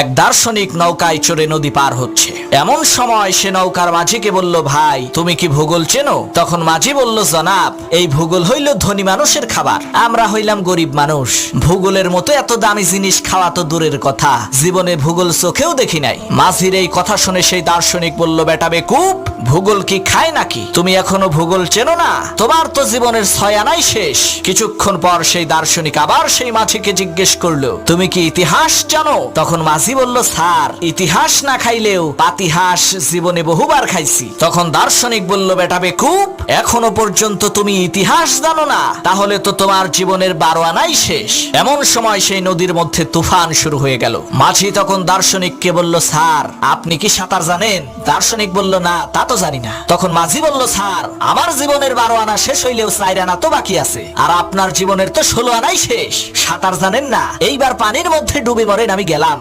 এক দার্শনিক নৌকায় চড়ে নদী পার হচ্ছে। এমন সময় সে নৌকার মাঝিকে বলল, ভাই তুমি কি ভূগোল চেনো? তখন মাঝি বলল, জনাব, এই ভূগোল হইল ধনী মানুষের খাবার, আমরা হইলাম গরিব মানুষ। ভূগোলের মতো এত দামি জিনিস খাওয়া তো দূরের কথা, জীবনে ভূগোল চোখেও দেখি নাই। মাঝির এই কথা শুনে সেই দার্শনিক বলল, বেটা বেকুব, ভূগোল কি খায় নাকি? তুমি এখনো ভূগোল চেনো না? তোমার তো জীবনের 6 আনাই শেষ। কিছুক্ষণ পর সেই দার্শনিক আবার সেই মাঝিকে জিজ্ঞেস করলো, তুমি কি ইতিহাস জানো? তখন মাঝি বলল, স্যার, ইতিহাস না খাইলেও পাতিহাস জীবনে বহুবার খাইছি। তখন দার্শনিক বলল, বেটা বেকুব, এখনো পর্যন্ত তুমি ইতিহাস জানো না? তাহলে তো তোমার জীবনের 12 আনাই শেষ। এমন সময় সেই নদীর মধ্যে তুফান শুরু হয়ে গেল। মাঝি তখন দার্শনিককে বলল, স্যার, আপনি কি সাঁতার জানেন? দার্শনিক বলল, না, তা তো জানি না। তখন মাঝি বলল, স্যার, আমার জীবনের 12 আনা শেষ হইলেও 4 আনা তো বাকি আছে, আর আপনার জীবনের তো 16 আনাই শেষ। সাঁতার জানেন না? এইবার পানির মধ্যে ডুবে মরেন, আমি গেলাম।